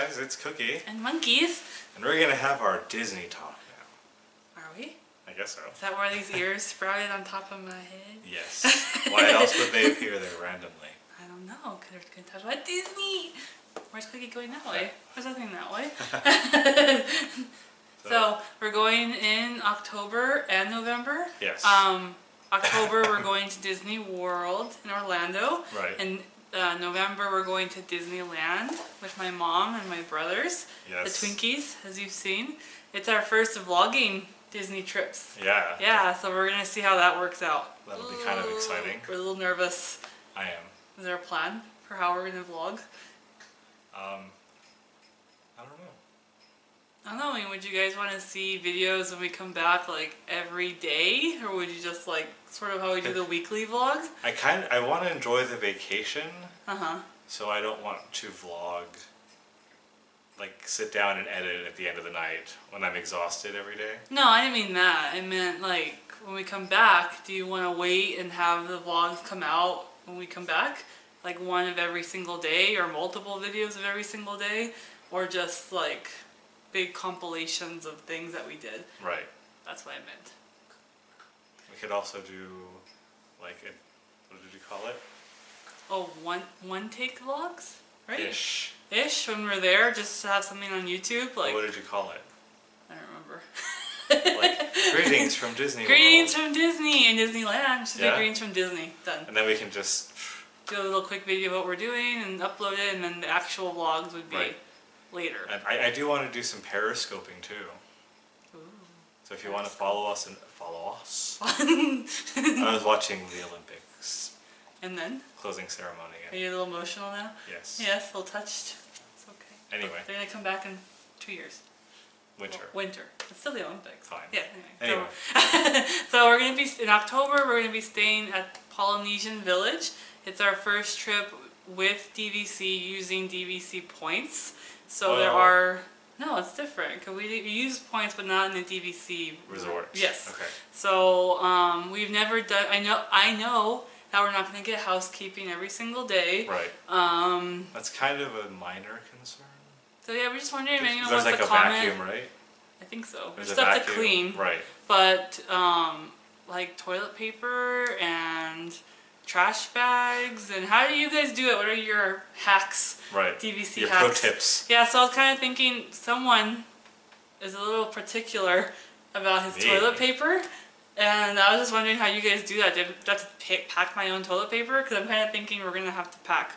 guys, it's Cookie. And Monkeys. And we're gonna have our Disney talk now. Are we? I guess so. Is that why these ears sprouted on top of my head? Yes. Why else would they appear there randomly? I don't know, because we're going to talk about Disney. Where's Cookie going that way? There's nothing that way. So we're going in October and November. Yes. October we're going to Disney World in Orlando. Right. And November we're going to Disneyland with my mom and my brothers. Yes. The Twinkies, as you've seen. It's our first vlogging Disney trips. Yeah. Yeah, so we're going to see how that works out. That'll be kind of exciting. We're a little nervous. I am. Is there a plan for how we're going to vlog? I don't know. I don't know, I mean, would you guys want to see videos when we come back like every day? Or would you just like sort of how we do the weekly vlogs? I want to enjoy the vacation. Uh-huh. So I don't want to vlog, like sit down and edit at the end of the night when I'm exhausted every day. No, I didn't mean that. I meant like when we come back, do you want to wait and have the vlogs come out when we come back? Like one of every single day or multiple videos of every single day? Or just like big compilations of things that we did? Right. That's what I meant. We could also do like what did you call it? Oh, one take vlogs? Right? Ish. Ish, when we're there, just to have something on YouTube. Like, what did you call it? I don't remember. Like, greetings from Disney Greetings World. from Disney and Disneyland. Should be Yeah. greetings from Disney. Done. And then we can just Do a little quick video of what we're doing and upload it, and then the actual vlogs would be Right. later. And I do want to do some periscoping too. Ooh. So if you want to follow us and follow us. I was watching the Olympics And then? closing ceremony. Are you a little emotional now? Yes. Yes, a little touched. It's okay. Anyway. They're going to come back in 2 years. Winter. Well, winter. It's still the Olympics. Fine. Yeah, Anyway. So we're going to be, in October, we're going to be staying at Polynesian Village. It's our first trip with DVC using DVC points. So there are, no, it's different. Cause we use points, but not in the DVC Resort. Yes. Okay. So we've never done, I know that we're not going to get housekeeping every single day. Right. That's kind of a minor concern. So yeah, we're just wondering, you know, There's what's like the a comment? vacuum, right? I think so. There's There's a stuff vacuum. to clean. Right. But like toilet paper and trash bags, and how do you guys do it? What are your hacks? Right. DVC your hacks. pro tips. Yeah, so I was kind of thinking someone is a little particular about his toilet paper, and I was just wondering how you guys do that. Did I have to pack my own toilet paper? Because I'm kind of thinking we're gonna have to pack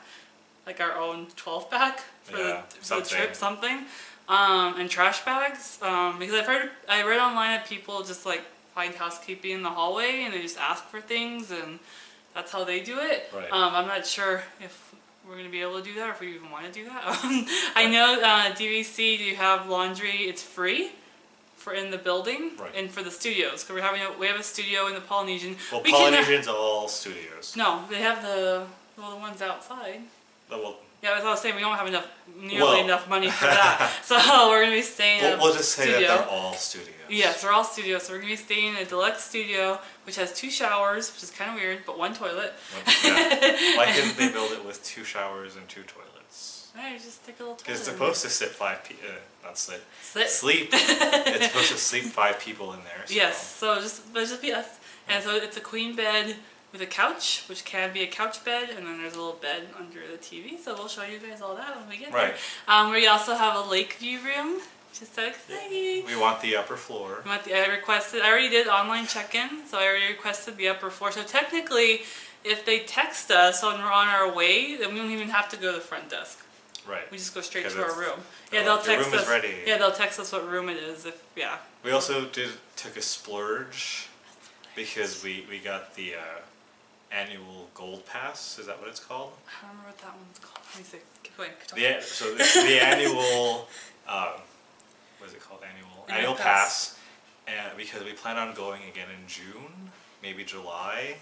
like our own 12 pack for the trip, something. And trash bags, because I read online that people just like find housekeeping in the hallway and they just ask for things, and that's how they do it. Right. I'm not sure if we're going to be able to do that or if we even want to do that. I know DVC, do you have laundry? It's free for in the building and for the studios. Because we have a studio in the Polynesian. Well, Polynesian's all studios. No, they have the ones outside. Well, yeah, as I was saying, we don't have nearly enough money for that. So we're going to be staying at a we'll just say studio. that they're all studios. Yes, they're all studios. So we're going to be staying in a deluxe studio, which has 2 showers, which is kind of weird, but 1 toilet. Yeah. Why couldn't they build it with 2 showers and 2 toilets? Alright, just take a little toilet. Because it's supposed to sit 5 people, not sit, Sit. sleep. It's supposed to sleep 5 people in there. So. Yes, so just be us. And so it's a queen bed with a couch, which can be a couch bed, and then there's a little bed under the TV, so we'll show you guys all that when we get there. We also have a lake view room, which is so exciting. We want the upper floor. I already did online check-in, so I already requested the upper floor. So technically, if they text us when we're on our way, then we don't even have to go to the front desk. Right. We just go straight to our room. Yeah, they'll text us. Ready. Yeah, they'll text us what room it is. We also took a splurge because we got the annual gold pass. Is that what it's called? I don't remember what that one's called. Let me see. Keep going. So the annual, what is it called? Annual pass. And because we plan on going again in June, maybe July.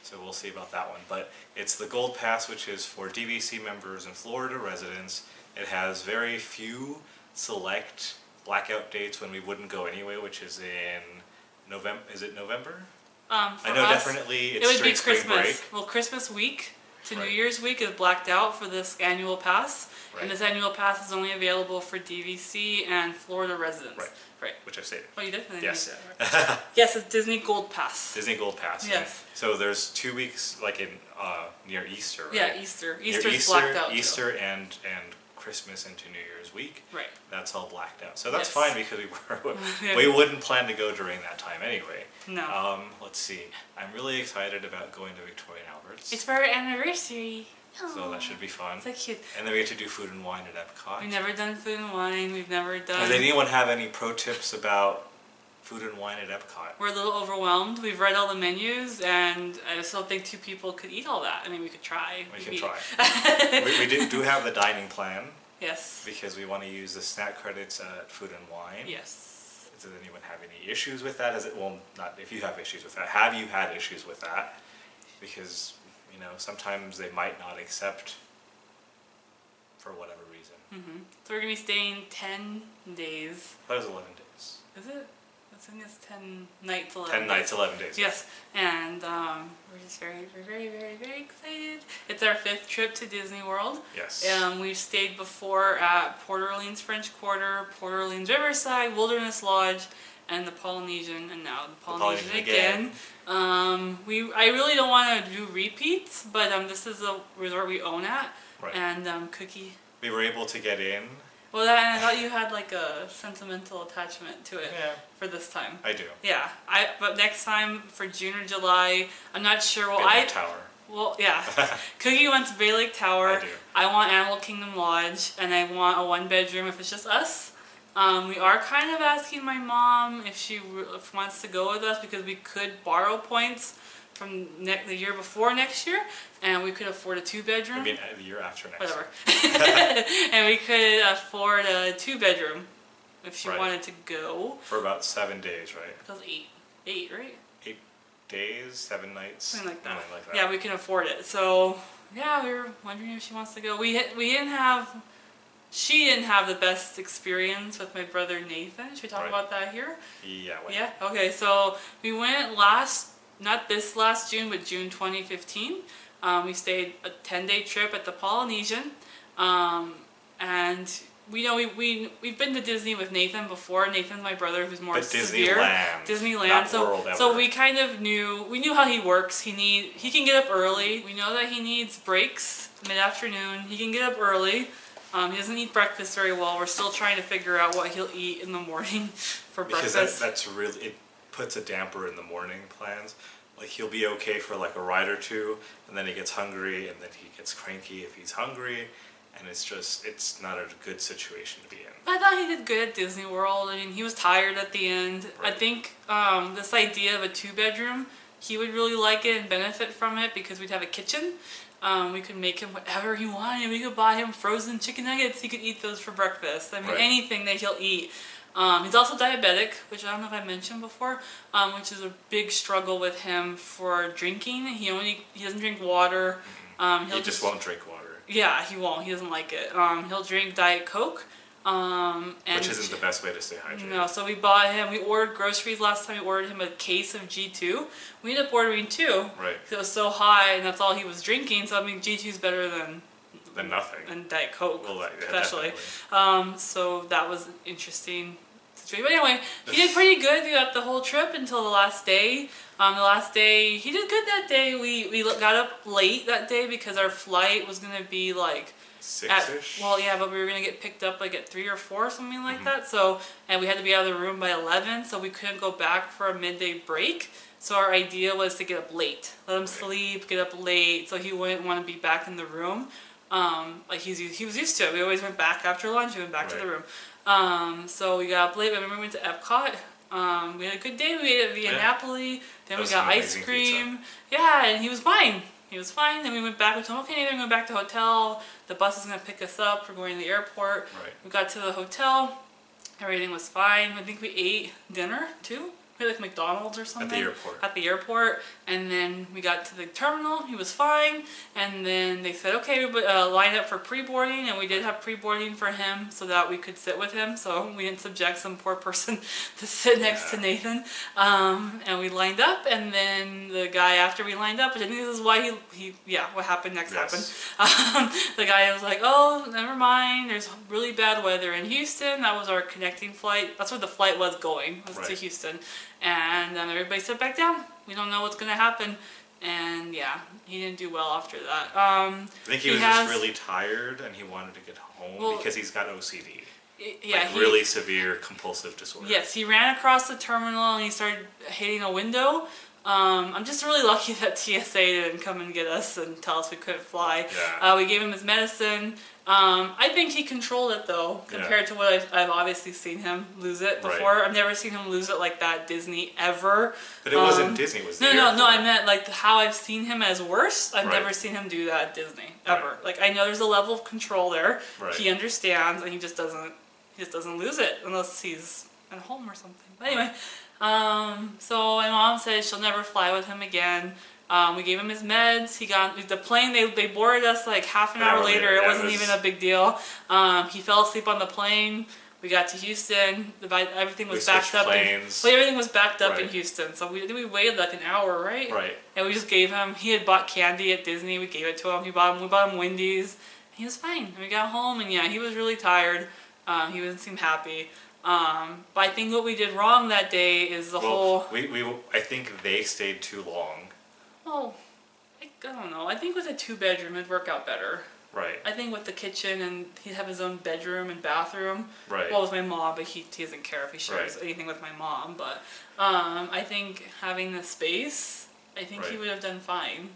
So we'll see about that one. But it's the gold pass, which is for DVC members and Florida residents. It has very few select blackout dates when we wouldn't go anyway, which is in November. Is it November? I know definitely it's it would be spring Christmas. break. Well, Christmas week to New Year's week is blacked out for this annual pass. Right. And this annual pass is only available for DVC and Florida residents. Right. Which I've stated. Oh, you did? Yes. Right. Yes, it's Disney Gold Pass. Disney Gold Pass. Yes. And so there's 2 weeks like in near Easter, right? Yeah, Easter. Easter's blacked out. Easter and Christmas into New Year's week. Right. That's all blacked out. So that's Yes. fine because we wouldn't plan to go during that time anyway. No. Let's see. I'm really excited about going to Victoria and Albert's. It's for our anniversary. So that should be fun. So cute. And then we get to do food and wine at Epcot. We've never done food and wine. We've never done... Does anyone have any pro tips about food and wine at Epcot? We're a little overwhelmed. We've read all the menus, and I just don't think 2 people could eat all that. I mean, we could try. We can try. we do have the dining plan. Yes. Because we want to use the snack credits at food and wine. Yes. Does anyone have any issues with that? Well, not if you have issues with that. Have you had issues with that? Because, you know, sometimes they might not accept for whatever reason. So we're going to be staying 10 days. That was 11 days. Is it? I think it's 10 nights, 11 10 nights, 11 days. Yes. And we're just very, very excited. It's our 5th trip to Disney World. Yes. We've stayed before at Port Orleans French Quarter, Port Orleans Riverside, Wilderness Lodge, and the Polynesian, and now the Polynesian again. I really don't want to do repeats, but this is a resort we own at. Right. And Cookie. We were able to get in. Well, I thought you had like a sentimental attachment to it for this time. I do. Yeah, but next time for June or July, I'm not sure. Well, Bay Lake Tower. Well, yeah. Cookie wants Bay Lake Tower. I do. I want Animal Kingdom Lodge, and I want a 1-bedroom if it's just us. We are kind of asking my mom if she wants to go with us because we could borrow points from the year before next year, and we could afford a 2-bedroom. I mean, the year after next. Whatever. And we could afford a 2-bedroom if she wanted to go. For about 7 days, right? That was 8, right? 8 days, 7 nights. Something like that. Something like that. Yeah, we can afford it. So yeah, we were wondering if she wants to go. She didn't have the best experience with my brother Nathan. Should we talk about that here? Yeah. Yeah. Okay. So we went not this last June, but June 2015. We stayed a 10-day trip at the Polynesian, and we've been to Disney with Nathan before. Nathan's my brother, who's more severe. Disneyland. Not World ever. So we kind of knew how he works. He can get up early. We know that he needs breaks mid-afternoon. He can get up early. He doesn't eat breakfast very well. We're still trying to figure out what he'll eat in the morning for breakfast. Because that's really, it puts a damper in the morning plans. Like he'll be okay for like a ride or two, and then he gets hungry, and then he gets cranky if he's hungry, and it's not a good situation to be in. I thought he did good at Disney World. I mean, he was tired at the end. Right. I think this idea of a 2-bedroom, he would really like it and benefit from it because we'd have a kitchen. We could make him whatever he wanted. We could buy him frozen chicken nuggets. He could eat those for breakfast. I mean, anything that he'll eat. He's also diabetic, which I don't know if I mentioned before, which is a big struggle with him for drinking. He doesn't drink water. He just won't drink water. Yeah, he won't. He doesn't like it. He'll drink Diet Coke. Which isn't the best way to stay hydrated. No, so we ordered groceries last time. We ordered him a case of G2. We ended up ordering 2. Right. Because it was so high and that's all he was drinking. So I mean, G2 is better than nothing. And Diet Coke, well, especially. So that was an interesting situation. But anyway, he did pretty good throughout the whole trip until the last day. The last day, he did good that day. We got up late that day because our flight was going to be like 6-ish? Well, yeah, but we were going to get picked up like at 3 or 4, something like that. So, and we had to be out of the room by 11, so we couldn't go back for a midday break. So our idea was to get up late, let him sleep, get up late, so he wouldn't want to be back in the room. Like he was used to it. We always went back after lunch. We went back to the room. So we got up late. I remember we went to Epcot. We had a good day. We ate at Via Napoli. Then we got ice cream. Pizza. Yeah, and he was fine. He was fine. Then we went back. We told him, okay, Nathan, we're going back to the hotel. The bus is going to pick us up. We're going to the airport. Right. We got to the hotel. Everything was fine. I think we ate dinner too. we had like McDonald's or something. At the airport. At the airport, and then we got to the terminal. He was fine, and then they said, okay, line up for pre-boarding, and we did have pre-boarding for him so that we could sit with him, so we didn't subject some poor person to sit next to Nathan. And we lined up, and then the guy after we lined up, which I think this is why what happened next happened. The guy was like, oh, never mind. There's really bad weather in Houston. That was our connecting flight. That's where the flight was going, was to Houston. And then everybody sat back down. We don't know what's going to happen. And yeah, he didn't do well after that. I think he was just really tired and he wanted to get home because he's got OCD. Yeah, like really severe compulsive disorder. Yes, he ran across the terminal and he started hitting a window. I'm just really lucky that TSA didn't come and get us and tell us we couldn't fly. Yeah. We gave him his medicine. I think he controlled it though, compared to what I've obviously seen him lose it before. I've never seen him lose it like that at Disney ever. But it wasn't Disney, it was the No, I meant like how I've seen him as worse. I've never seen him do that at Disney, ever. Like I know there's a level of control there. He understands and he just doesn't lose it unless he's at home or something. But anyway, so my mom said she'll never fly with him again. We gave him his meds. He got the plane. They boarded us like half an hour later. It wasn't even a big deal. He fell asleep on the plane. We got to Houston. Everything was backed up. Everything was backed up in Houston. So we waited like an hour, right? Right. And we just gave him. He had bought candy at Disney. We gave it to him. We bought him Wendy's. He was fine. And we got home, and yeah, he was really tired. He didn't seem happy. But I think what we did wrong that day is the whole. I think they stayed too long. Well, I don't know. I think with a 2-bedroom it'd work out better. Right. I think with the kitchen and he'd have his own bedroom and bathroom. Right. Well, with my mom, but he doesn't care if he shares anything with my mom. But I think having the space, I think he would have done fine.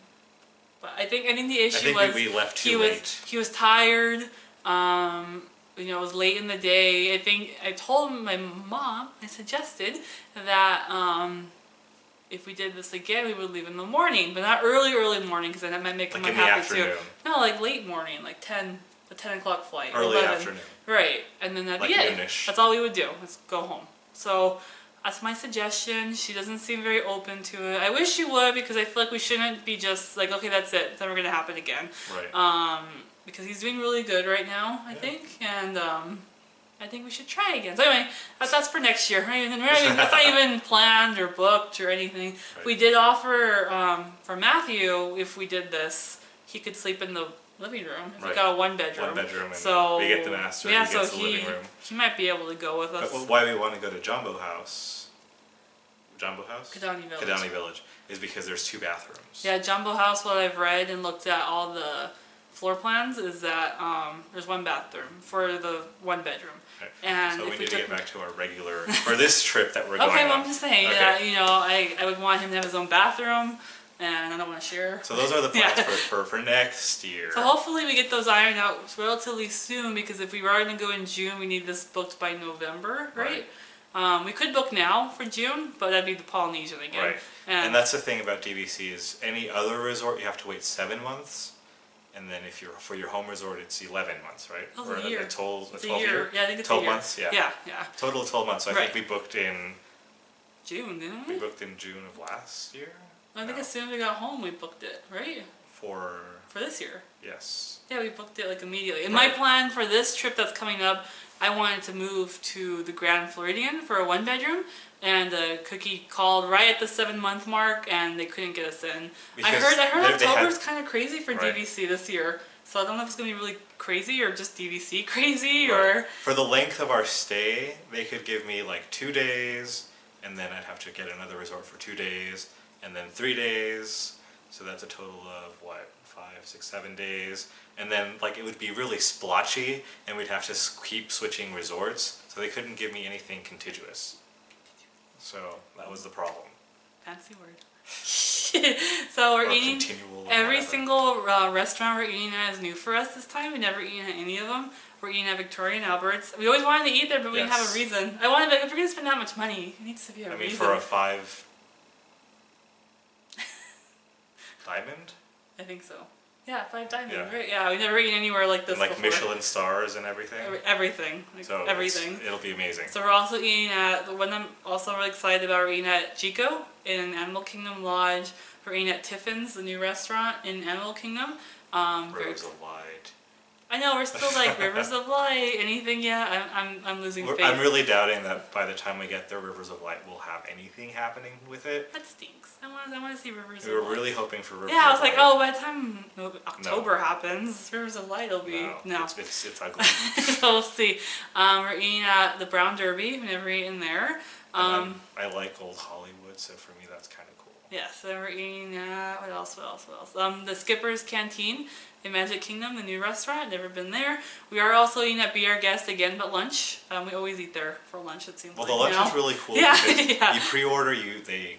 But I think the issue was we left too late. He was tired. It was late in the day. I think I told my mom, I suggested that if we did this again, we would leave in the morning, but not early morning, because then that might make him unhappy too. No, like late morning, like 10 o'clock flight. Early afternoon. Right, and then that'd be it. That's all we would do. Let's go home. So that's my suggestion. She doesn't seem very open to it. I wish she would, because I feel like we shouldn't be just like, okay, that's it. It's never gonna happen again. Right. Because he's doing really good right now, I think, and I think we should try again. So anyway, that's for next year. That's not even planned or booked or anything. Right. We did offer for Matthew, if we did this, he could sleep in the living room. If we got a 1-bedroom. 1-bedroom, and so we get the master. Yeah, he gets the living room. He might be able to go with us. But why we want to go to Jumbo House? Kidani Village. Kidani Village is because there's 2 bathrooms. Yeah, Jumbo House. What I've read and looked at all the floor plans is that there's 1 bathroom for the 1-bedroom. Okay. And so we need to get back to our regular for this trip that we're going on. Okay, well, I'm just saying that I would want him to have his own bathroom, and I don't want to share. So those are the plans for next year. So hopefully we get those ironed out relatively soon, because if we were going to go in June, we need this booked by November, right? We could book now for June, but that'd be the Polynesian again. Right. And that's the thing about DVC is any other resort you have to wait 7 months. And then if you're for your home resort, it's 11 months, right? Oh, a year. A 12 year. Yeah, I think it's 12 a year. months. Yeah. Yeah. Total of 12 months. So I think we booked in June, didn't we? We booked in June of last year. I think as soon as we got home, we booked it, right? For this year. Yes. Yeah, we booked it like immediately. And my plan for this trip that's coming up, I wanted to move to the Grand Floridian for a 1-bedroom. And Cookie called right at the 7-month mark, and they couldn't get us in. Because I heard October's kind of crazy for DVC this year, so I don't know if it's gonna be really crazy or just DVC crazy or. For the length of our stay, they could give me like 2 days, and then I'd have to get another resort for 2 days, and then 3 days. So that's a total of what, 5, 6, 7 days, and then like it would be really splotchy, and we'd have to keep switching resorts. So they couldn't give me anything contiguous. So that was the problem. Fancy word. So we're eating every single restaurant we're eating at is new for us this time. We've never eaten at any of them. We're eating at Victoria and Albert's. We always wanted to eat there, but we didn't have a reason. I wanted to, if we're going to spend that much money, it needs to be a reason. For a 5 diamond? I think so. Yeah, 5 diamond. Yeah. Right? Yeah, we've never eaten anywhere like this And like before. Michelin stars and everything. Everything. Like So everything. it'll be amazing. So we're also eating at, the one I'm also really excited about, we're eating at Chico in Animal Kingdom Lodge. We're eating at Tiffin's, the new restaurant in Animal Kingdom. Rivers of Light. I know, we're still like Rivers of Light, anything, yeah, I'm losing faith. I'm really doubting that by the time we get there, Rivers of Light will have anything happening with it. That stinks. I want to see Rivers We of were Light. really hoping for Rivers of Yeah, I was Light. like, oh, by the time October happens, Rivers of Light will be, no. It's ugly. So we'll see. We're eating at the Brown Derby, we've never eaten there. I like Old Hollywood, so for me that's kind of cool. Yeah, so we're eating at, what else? The Skipper's Canteen in Magic Kingdom, the new restaurant, never been there. We are also eating at Be Our Guest again, but lunch. We always eat there for lunch, it seems like. Well, the lunch is really cool because you pre-order, they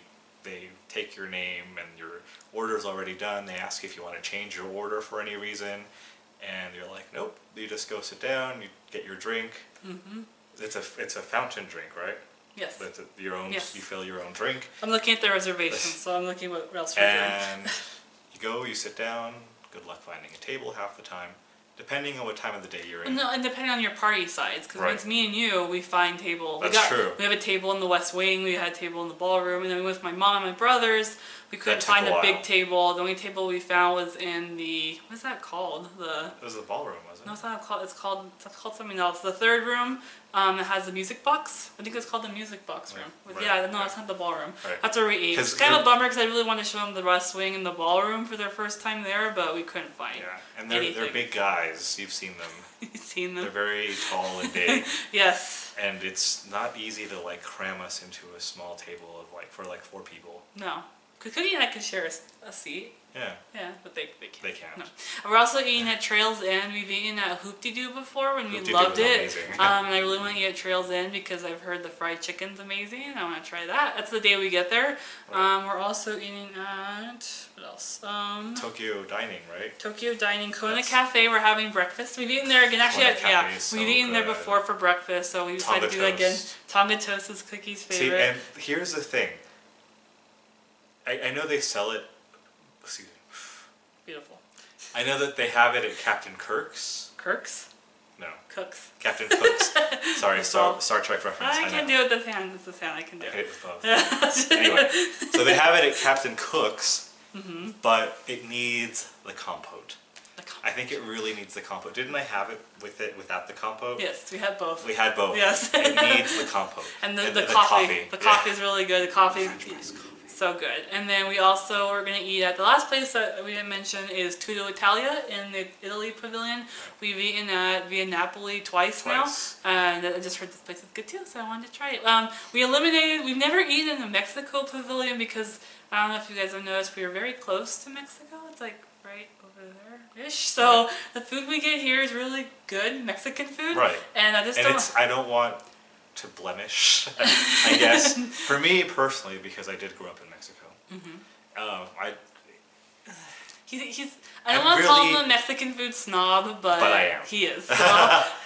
take your name and your order's already done. They ask if you want to change your order for any reason, and you're like, nope. You just go sit down, you get your drink. Mm-hmm. It's a fountain drink, right? Yes. That's your own. Yes. You fill your own drink. I'm looking at the reservations, so I'm looking what else we're doing. And you go, you sit down. Good luck finding a table half the time, depending on what time of the day you're in. No, and depending on your party size, because when it's me and you, we find table. That's true. We have a table in the West Wing, we had a table in the ballroom, and then with my mom and my brothers, we couldn't find a big table. The only table we found was in the, what's that called? It was the ballroom, wasn't it? No, it's not called, it's called something else. The third room that has the music box. I think it's called the music box room. Right. Yeah, no, it's not the ballroom. Right. That's where we ate. It's kind of a bummer because I really want to show them the West Wing and the ballroom for their first time there, but we couldn't find and they're big guys. You've seen them. You've seen them. They're very tall and big. Yes. And it's not easy to like cram us into a small table of like for like 4 people. No. Because Cookie and I could share a seat. Yeah. Yeah, but they can't. They can't. No. We're also eating at Trails End. We've eaten at Hoop-de-Doo before when we loved it. Amazing. And I really want to eat at Trails End because I've heard the fried chicken's amazing. I want to try that. That's the day we get there. Right. We're also eating at, what else? Tokyo Dining, right? Tokyo Dining, Kona Cafe. We're having breakfast. We've eaten there again. Actually, we've eaten there before for breakfast, so we decided to do that again. Tonga Toast is Cookie's favorite. See, and here's the thing. I know they sell it. Excuse me. Beautiful. I know that they have it at Captain Kirk's. Kirk's? No. Cook's. Captain Cook's. Sorry, Star Trek reference. I can do it with the hand. It's the hand I can do. I hit it with both. Anyway, so they have it at Captain Cook's, but it needs the compote. I think it really needs the compote. Didn't I have it without the compote? Yes, we had both. We had both. Yes. It needs the compote. And the coffee. The coffee is really good. The coffee so good. And then we also are going to eat at the last place that we didn't mention is Tutto Italia in the Italy Pavilion. We've eaten at Via Napoli twice now, and I just heard this place is good too, so I wanted to try it. We've never eaten in the Mexico Pavilion because I don't know if you guys have noticed, we are very close to Mexico. It's like right over there-ish. So the food we get here is really good Mexican food. Right. And I don't want to blemish, I guess. For me personally, because I did grow up in Mexico. I don't want to call him a Mexican food snob, but I am. He is. So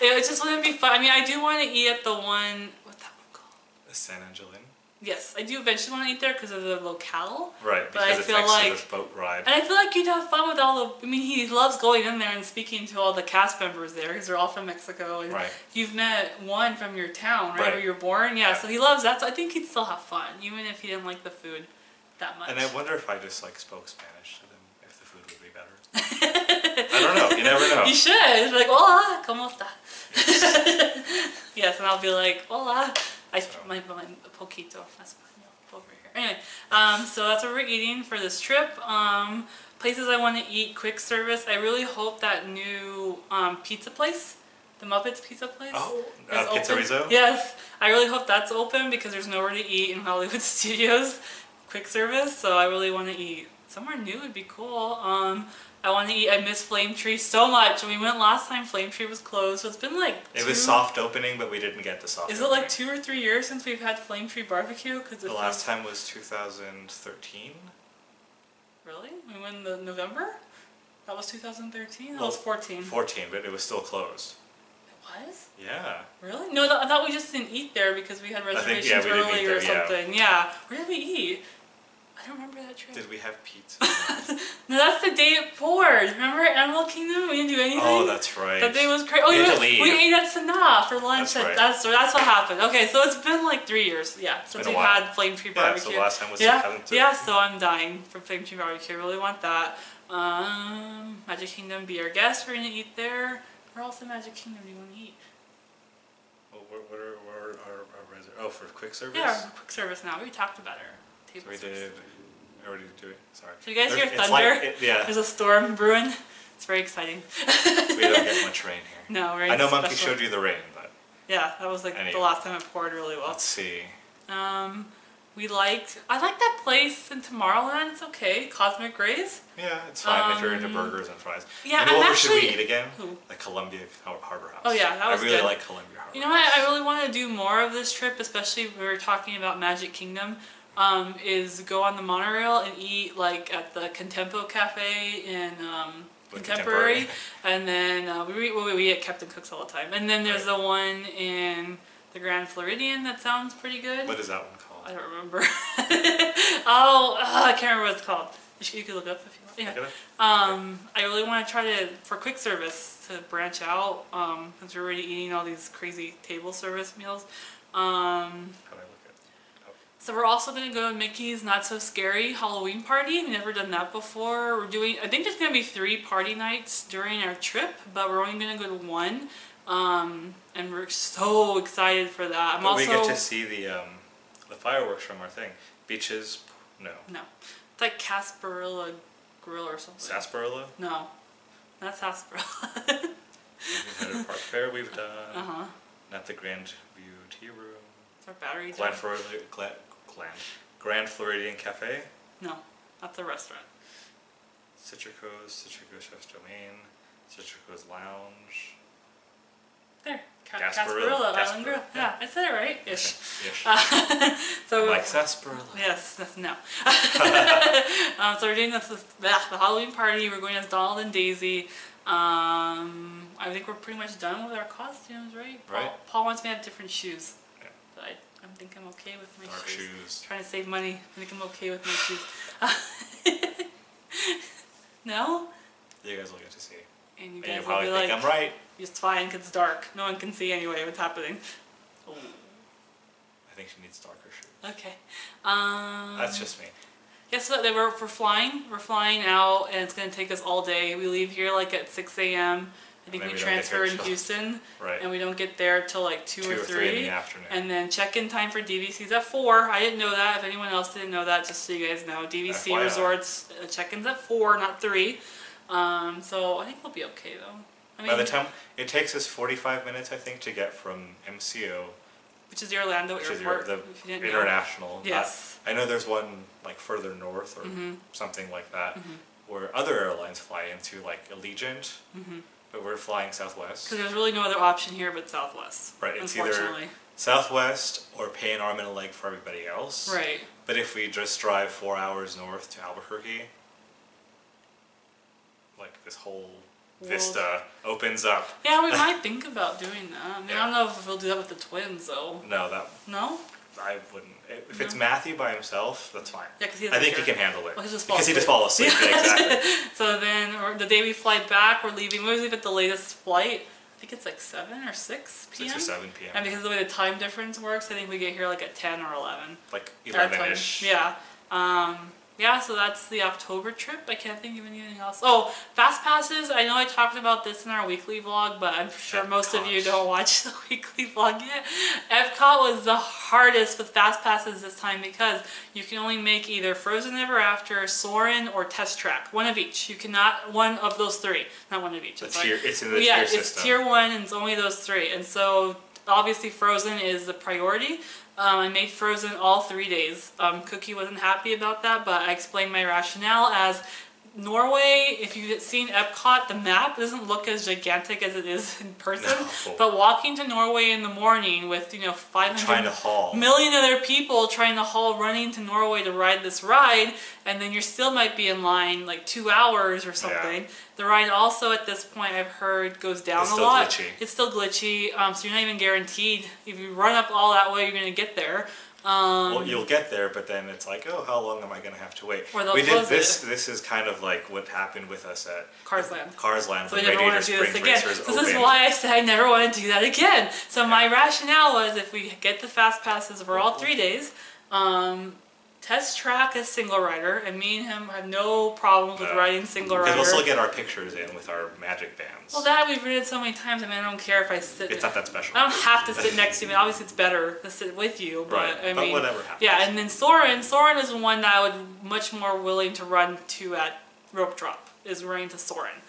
it just wouldn't be fun. I mean, I do want to eat at the one, what's that one called? San Angelin. Yes, I do eventually want to eat there because of the locale. Right, because it's next to this boat ride. And I feel like you'd have fun with all the, I mean, he loves going in there and speaking to all the cast members there because they're all from Mexico. And you've met one from your town, right, where you're born? Yeah, so he loves that. So I think he'd still have fun, even if he didn't like the food that much. And I wonder if I just like spoke Spanish to them, if the food would be better. I don't know, you never know. You should. It's like, hola, ¿cómo está? Yes, and I'll be like, hola. My poquito español over here. Anyway, so that's what we're eating for this trip. Places I want to eat quick service. I really hope that new pizza place, the Muppets Pizza Place. Oh, Pizzerizzo? Yes, I really hope that's open because there's nowhere to eat in Hollywood Studios quick service. So I really want to eat somewhere new. Would be cool. I miss Flame Tree so much. When we went last time, Flame Tree was closed, so it's been like It was soft opening, but we didn't get the soft opening. Is it like 2 or 3 years since we've had Flame Tree barbecue? The last time was 2013. Really? We went in November? That was 2013? That was 14. 14, but it was still closed. It was? Yeah. Really? No, I thought we just didn't eat there because we had reservations early or something. Yeah. Where did we eat? I I don't remember that trip. Did we have pizza? No, that's the day before. Remember Animal Kingdom? We didn't do anything. Oh, that's right. That day was crazy. Oh, we ate at Sanaa for lunch. That's right. That's what happened. Okay, so it's been like 3 years. Yeah, since we've had Flame Tree Barbecue. Yeah, so last time was Yeah, so I'm dying for Flame Tree Barbecue. I really want that. Magic Kingdom, be our guest. We're gonna eat there. Where else in Magic Kingdom do you want to eat? Well, what are our reservations? Oh, for quick service? Yeah, quick service now. We talked about our table So we service. did. I already did it. Sorry. Did you guys hear It's thunder? yeah. There's a storm brewing. It's very exciting. We don't get much rain here. No, rain. I know Monkey showed you the rain, but yeah, that was like the last time it poured really well. let's see. I like that place in Tomorrowland. It's okay. Cosmic Rays. Yeah, it's fine if you're into burgers and fries. Yeah, you know what should we eat again? Who? The Columbia Harbor House. Oh yeah, that was I really good. like Columbia Harbor. You know what? I really want to do more of this trip, especially if we were talking about Magic Kingdom. Is go on the monorail and eat like at the Contempo Cafe in Contemporary, and then we eat at Captain Cook's all the time. And then there's the one in the Grand Floridian that sounds pretty good. What is that one called? I don't remember. I can't remember what it's called. You could look it up if you want. Yeah. I really want to try to, for quick service, to branch out, since we're already eating all these crazy table service meals. How do I look at? Oh. So we're also going to go to Mickey's Not So Scary Halloween party. We've never done that before. We're doing, I think there's going to be 3 party nights during our trip, but we're only going to go to 1. And we're so excited for that. We get to see the fireworks from our thing. Beaches, no. No. It's like Casparilla Grill or something. Sarsaparilla? No. Not Sarsaparilla. We've had a park fair we've done. Uh-huh. Not the Grand View Tea Room. It's our battery. Grand Floridian Cafe. No, not the restaurant. Citrico's Chef's Domain. Citrico's Lounge. There. Gasparilla. Island Grill. Yeah, I said it right. Ish. So like sarsaparilla. Yes, that's no. So we're doing the Halloween party. We're going as Donald and Daisy. I think we're pretty much done with our costumes, right? Paul wants me to have different shoes. Yeah. But I think I'm okay with my Dark shoes. Trying to save money. I think I'm okay with my shoes. No? You guys will get to see. And you And guys you'll probably will be think like, I'm right. It's fine because it's dark. No one can see anyway what's happening. Oh. I think she needs darker shoes. Okay. That's just me. Yes, yeah, so we're flying. We're flying out, and it's going to take us all day. We leave here like at 6 a.m. I think we transfer in Houston, and we don't get there till like 2 or 3 in the afternoon. And then check-in time for DVC is at 4. I didn't know that. If anyone else didn't know that, just so you guys know, DVC Resorts check-in's at 4, not 3. So I think we'll be okay though. I mean, by the time it takes us 45 minutes, I think, to get from MCO, which is the Orlando Airport, the international. Yes. I know there's one like further north or something like that, where other airlines fly into, like Allegiant, but we're flying Southwest. Because there's really no other option here but Southwest. Right. It's either Southwest or pay an arm and a leg for everybody else. Right. But if we just drive 4 hours north to Albuquerque, like this whole vista opens up. Yeah, we might think about doing that. I mean, I don't know if we'll do that with the twins, though. No, No? I wouldn't. If it's Matthew by himself, that's fine. Yeah, because he can handle it. Well, because he just falls asleep. Yeah, exactly. So then, the day we fly back, we're leaving. We always leave at the latest flight. I think it's like 7 or 6 p.m. 6 or 7 p.m. And because of the way the time difference works, I think we get here like at 10 or 11. Like 11-ish. Yeah. Yeah, so that's the October trip. I can't think of anything else. Oh, Fast Passes. I know I talked about this in our weekly vlog, but I'm sure most of you don't watch the weekly vlog yet. Epcot was the hardest with Fast Passes this time because you can only make either Frozen Ever After, Soarin', or Test Track. One of each. You cannot, one of those 3. Not one of each. It's in the tier system. It's tier 1 and it's only those 3. And so, obviously Frozen is the priority. I made Frozen all 3 days. Cookie wasn't happy about that, but I explained my rationale as Norway, if you've seen Epcot, the map doesn't look as gigantic as it is in person. No. But walking to Norway in the morning with, 500 million other people trying to haul running to Norway to ride this ride, and then you still might be in line like 2 hours or something. Yeah. The ride also at this point, I've heard, goes down a lot. It's still glitchy, so you're not even guaranteed. If you run up all that way, you're going to get there. Well, you'll get there, but then it's like, oh, how long am I going to have to wait? Or they'll We did close this. it. This is kind of like what happened with us at Cars Land. Cars Land. So we when never want Radiator to do this Springs again. Racers So this is opened. why I said I never want to do that again. So my rationale was if we get the fast passes for all 3 days, test track as single rider, and me and him have no problems with riding single rider. Because we'll still get our pictures in with our magic bands. Well, that we've ridden so many times. I mean, I don't care if I sit. It's not that special. I don't have to sit next to you. Obviously, it's better to sit with you. But Right. I But mean, whatever happens. Yeah, and then Soren. Soren is the one that I would much more willing to run to at rope drop. Is running to Soren.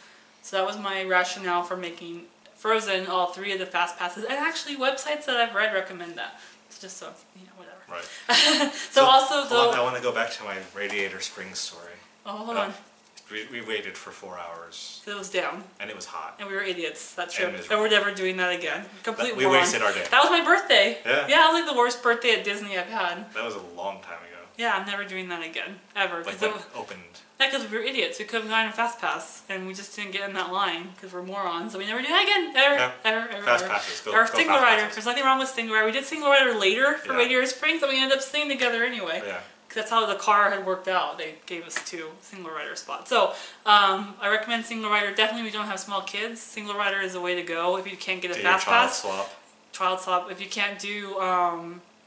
So that was my rationale for making Frozen all 3 of the fast passes. And actually, websites that I've read recommend that. It's just so whatever. Right. So also hold though. on, I want to go back to my Radiator Springs story. Oh, hold on. We waited for 4 hours. It was down. And it was hot. And we were idiots that And trip. miserable. And we're never doing that again. Complete We morons. wasted our day. That was my birthday. Yeah. Yeah, it was like the worst birthday at Disney I've had. That was a long time ago. Yeah, I'm never doing that again. Ever. Like Cause when it opened. yeah, because we were idiots. We could have gotten a fast pass. And we just didn't get in that line because we're morons. So we never do that again. Ever. Yeah. Ever. Fast ever. passes. Go, Or go single fast rider. passes. There's nothing wrong with single rider. We did single rider later for Yeah. Radiator Springs, but we ended up staying together anyway. Yeah. That's how the car had worked out. They gave us 2 single rider spots. So I recommend single rider. Definitely, we don't have small kids. Single rider is the way to go if you can't get a Get fast your child pass. swap. Child swap. If you can't do,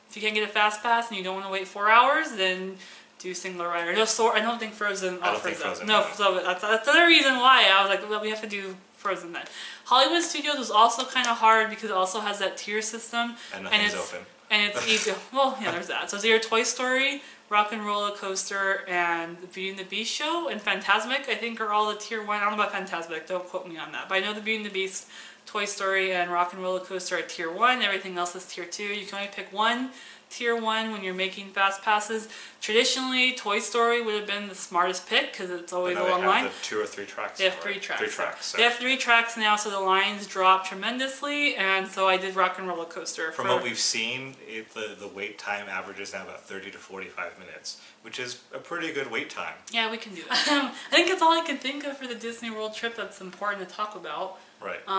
if you can't get a fast pass and you don't want to wait 4 hours, then do single rider. No, I don't think Frozen I don't offers think that. Frozen, No, no. so that's another reason why I was like, well, we have to do Frozen then. Hollywood Studios was also kind of hard because it also has that tier system. And nothing's it's, open. And it's easy. Well, yeah, there's that. So it's your Toy Story, Rock and Roller Coaster, and the Beauty and the Beast show, and Fantasmic, I think, are all the tier 1. I don't know about Fantasmic, don't quote me on that. But I know the Beauty and the Beast, Toy Story, and Rock and Roller Coaster are tier 1. Everything else is tier 2. You can only pick one tier 1 when you're making fast passes. Traditionally, Toy Story would have been the smartest pick because it's always a long line. They have the 2 or 3 tracks. They have now, 3 right? tracks. 3 tracks. So. They have 3 tracks now, so the lines drop tremendously, and so I did Rock and Roller Coaster. From what we've seen, the wait time averages now about 30 to 45 minutes, which is a pretty good wait time. Yeah, we can do that. I think that's all I can think of for the Disney World trip that's important to talk about. Right. We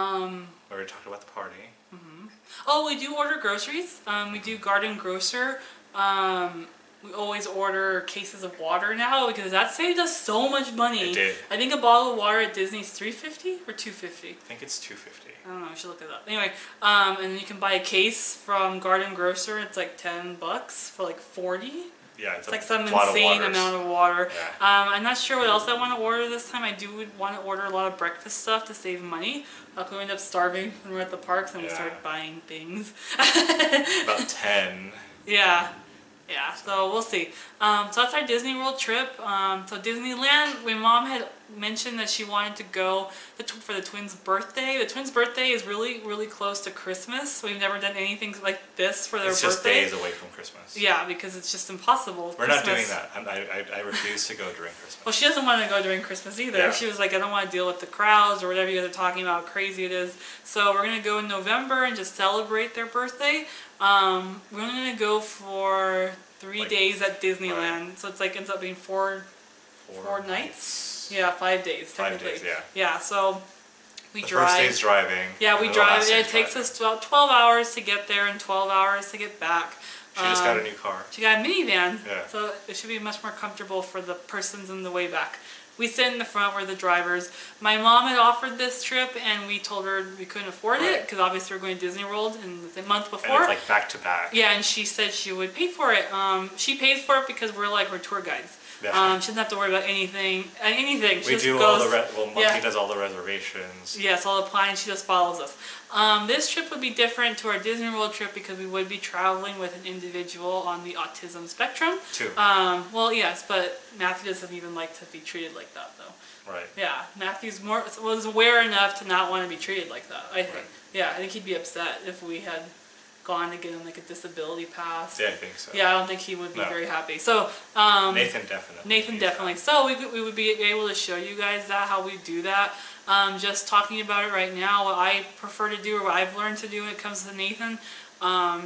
already talked about the party. Oh, we do order groceries. We do Garden Grocer. We always order cases of water now because that saved us so much money. It did. I think a bottle of water at Disney is $3.50 or $2.50. I think it's $2.50. I don't know. I should look it up. Anyway, and then you can buy a case from Garden Grocer. It's like $10 for like 40. Yeah, it's Like some lot insane of amount of water. Yeah. I'm not sure what else I want to order this time. I do want to order a lot of breakfast stuff to save money. We end up starving when we're at the parks and we start buying things. About 10. Yeah. Yeah, so we'll see. So that's our Disney World trip. So Disneyland, my mom had mentioned that she wanted to go for the twins' birthday. The twins' birthday is really, really close to Christmas. We've never done anything like this for their birthday. It's just days away from Christmas. Yeah, because it's just impossible. We're not doing that. I refuse to go during Christmas. Well, she doesn't want to go during Christmas either. Yeah. She was like, I don't want to deal with the crowds or whatever you guys are talking about, how crazy it is. So we're going to go in November and just celebrate their birthday. We're only going to go for 3 days at Disneyland. Right. So it's like ends up being four nights. Yeah, 5 days technically. 5 days, yeah. Yeah, so we drive. The first day's driving. Yeah, we drive. It takes us 12 hours to get there and 12 hours to get back. She just got a new car. She got a minivan. Yeah. So it should be much more comfortable for the persons in the way back. We sit in the front, we're the drivers. My mom had offered this trip and we told her we couldn't afford it because obviously we're going to Disney World in the month before. And it's like back to back. Yeah, and she said she would pay for it. She pays for it because we're like her tour guides. Yeah. She doesn't have to worry about anything. We do all the Monkey does all the reservations. Yes, all the planning. She just follows us. This trip would be different to our Disney World trip because we would be traveling with an individual on the autism spectrum. 2. Well, yes, but Matthew doesn't even like to be treated like that, though. Right. Yeah, Matthew's was aware enough to not want to be treated like that. I think. Right. Yeah, I think he'd be upset if we had gone to get him like a disability pass. Yeah, I think so. Yeah, I don't think he would be very happy. So Nathan definitely. Nathan definitely. So we would be able to show you guys that how we do that. Just talking about it right now, what I prefer to do or what I've learned to do when it comes to Nathan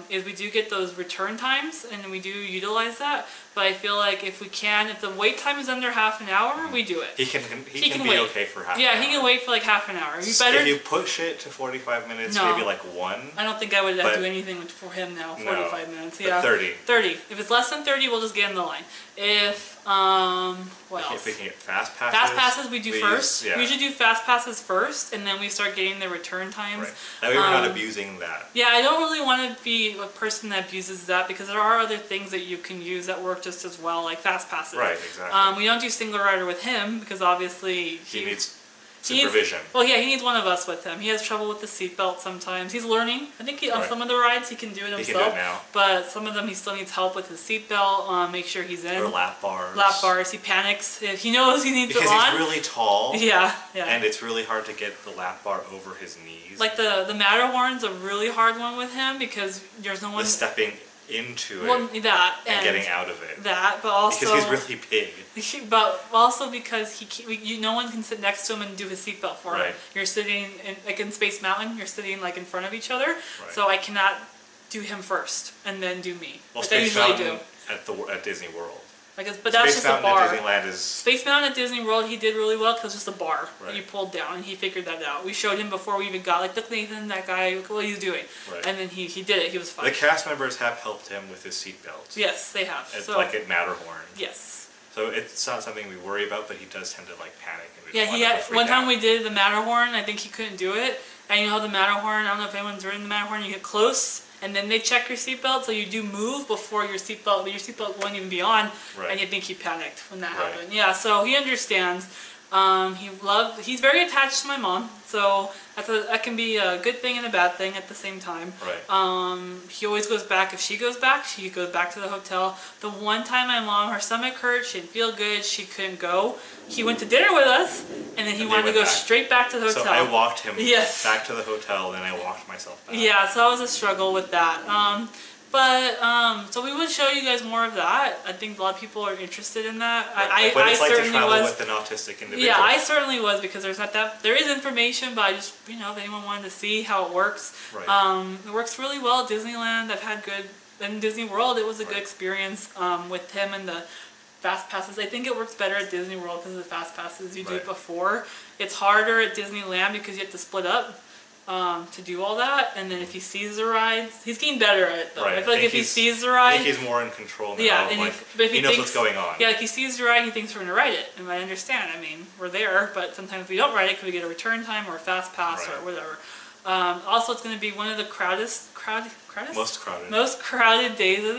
is we do get those return times and we do utilize that. But I feel like if the wait time is under half an hour, we do it. He can be wait. okay for half an hour. Yeah, he can wait for like half an hour. If you push it to 45 minutes, maybe like 1. I don't think I would do anything for him now, 45 minutes. Yeah. 30. 30. If it's less than 30, we'll just get in the line. If, what else? If we can get fast passes. Fast passes we do first. Yeah. We usually do fast passes first, and then we start getting the return times. Right. That way we're not abusing that. Yeah, I don't really want to be a person that abuses that, because there are other things that you can use that work just as well, like fast passes. Right, exactly. We don't do single rider with him, because obviously he needs supervision. He needs one of us with him. He has trouble with the seatbelt sometimes. He's learning. I think on some of the rides he can do it himself. He can do it now. But some of them he still needs help with his seatbelt. Make sure he's in. Or lap bars. Lap bars. He panics if he knows he needs it on. Because he's really tall. Yeah. And it's really hard to get the lap bar over his knees. Like the Matterhorn's a really hard one with him, because there's no one. The stepping into it and getting out of it. But also because he's really big. But also because no one can sit next to him and do his seatbelt for him. You're sitting in Space Mountain. You're sitting like in front of each other. So I cannot do him first and then do me. Well, Space Mountain at Disney World. But that's just a bar. Space Mountain at Disneyland is... Space Mountain at Disney World, he did really well because it's just a bar that you pulled down, and he figured that out. We showed him before we even got, like, look, Nathan, that guy, look what he's doing. And then he did it. He was fine. The cast members have helped him with his seatbelt. Yes, they have. Like at Matterhorn. Yes. So it's not something we worry about, but he does tend to like panic. And one time we did the Matterhorn, I think he couldn't do it. And you know how the Matterhorn, I don't know if anyone's ridden the Matterhorn, you get close, and then they check your seatbelt, so you do move before your seatbelt, but your seatbelt won't even be on, and you think he panicked when that happened. Yeah, so he understands. He's very attached to my mom, so that can be a good thing and a bad thing at the same time. He always goes back. If she goes back to the hotel. The one time my mom, her stomach hurt, she didn't feel good, she couldn't go. He went to dinner with us, and then he wanted to go straight back to the hotel. So I walked him back to the hotel, then I walked myself back. Yeah, so that was a struggle with that. So we would show you guys more of that. I think a lot of people are interested in that. What it's like to travel with an autistic individual. Yeah, I certainly was, because there is information, but I just, if anyone wanted to see how it works. It works really well at Disneyland. I've had in Disney World, it was a good experience with him and the fast passes. I think it works better at Disney World because of the fast passes. You do it before. It's harder at Disneyland because you have to split up. To do all that, and then if he sees the rides, he's getting better at it though. I feel like if he sees the ride, I think he's more in control now. Yeah, but if he knows what's going on. Yeah, like he sees the ride, he thinks we're gonna ride it, and I understand. I mean, we're there, but sometimes we don't ride it because we get a return time or a fast pass or whatever. Also, it's gonna be one of the most crowded days of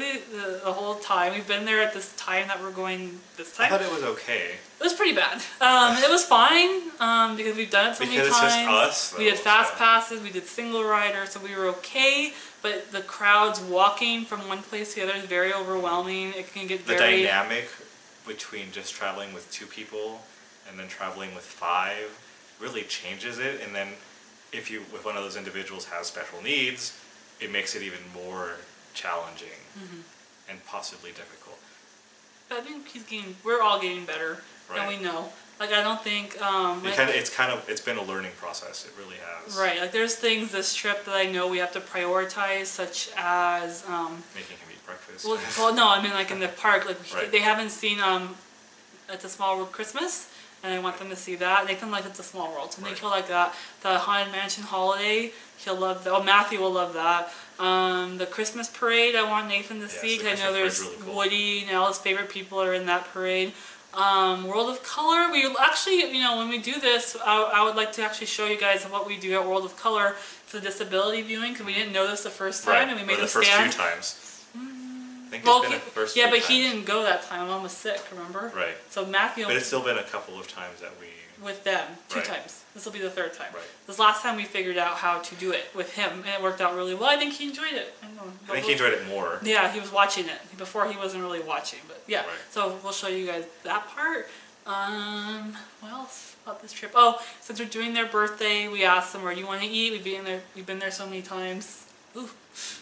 the whole time. We've been there at this time that we're going this time. I thought it was okay. It was pretty bad. It was fine because we've done it so many times. Because it's just us, though, we did fast passes, we did single rider, so we were okay. But the crowds walking from one place to the other is very overwhelming. It can get the dynamic between just traveling with 2 people and then traveling with 5 really changes it. And then if one of those individuals has special needs, it makes it even more challenging and possibly difficult. But I think we're all getting better, and we know. Like, I don't think it's been a learning process. It really has. Right. Like, there's things this trip that I know we have to prioritize, such as making him eat breakfast. Well, no, I mean, like in the park, like they haven't seen It's a Small World Christmas, and I want them to see that. Nathan likes It's a Small World, so they he'll like that. The Haunted Mansion Holiday, he'll love that. Oh, Matthew will love that. The Christmas parade, I want Nathan to see, because I know there's really cool. Woody and all his favorite people are in that parade. World of Color, we actually, when we do this, I would like to actually show you guys what we do at World of Color for the disability viewing, because we didn't know this the first time, and we made him stand. The first 2 times. I think it's been the first 2 but times. he didn't go that time. Mom was sick, remember? Right. So Matthew. But it's still been a couple of times that we. With them, 2 times. This will be the 3rd time. Right. This last time we figured out how to do it with him, and it worked out really well. I think he enjoyed it. I think he enjoyed it more. Yeah, he was watching it. Before he wasn't really watching, but yeah. Right. So we'll show you guys that part. What else about this trip? Oh, since we're doing their birthday, we asked them where do you want to eat. We've been there so many times. Ooh,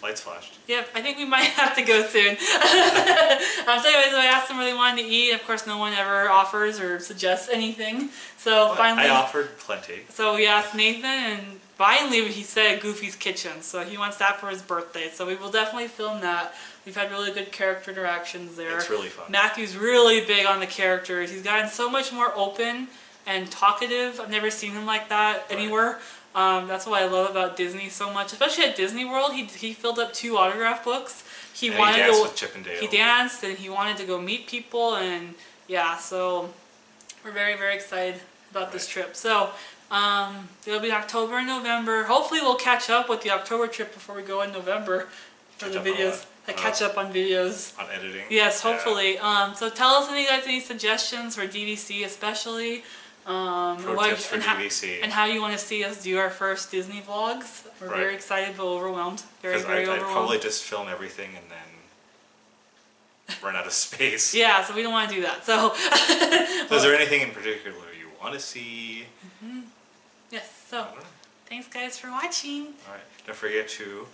Lights flashed. Yep, I think we might have to go soon. So anyways, I asked them where they wanted to eat. Of course, no one ever offers or suggests anything. So But finally, I offered plenty. so we asked Nathan, and finally he said Goofy's Kitchen. So he wants that for his birthday. So we will definitely film that. We've had really good character interactions there. It's really fun. Matthew's really big on the characters. He's gotten so much more open and talkative. I've never seen him like that anywhere. That's what I love about Disney so much, especially at Disney World. He filled up 2 autograph books. He danced with Chip and Dale. He danced and he wanted to go meet people, and yeah, so we're very, very excited about this trip. So it'll be October and November. Hopefully we'll catch up with the October trip before we go in November for the videos. Catch up on videos. On editing. Yes, hopefully. Yeah. So tell us any suggestions for DVC especially. Pro tips for DVC. And how you want to see us do our first Disney vlogs. We're very excited but overwhelmed. Very overwhelmed. I'd probably just film everything and then run out of space. Yeah, so we don't want to do that. So, is there anything in particular you want to see? Yes, so thanks guys for watching. Alright, don't forget to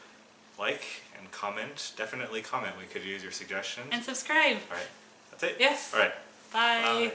like and comment. Definitely comment. We could use your suggestions. And subscribe. Alright, that's it. Yes. Alright. Bye. Bye.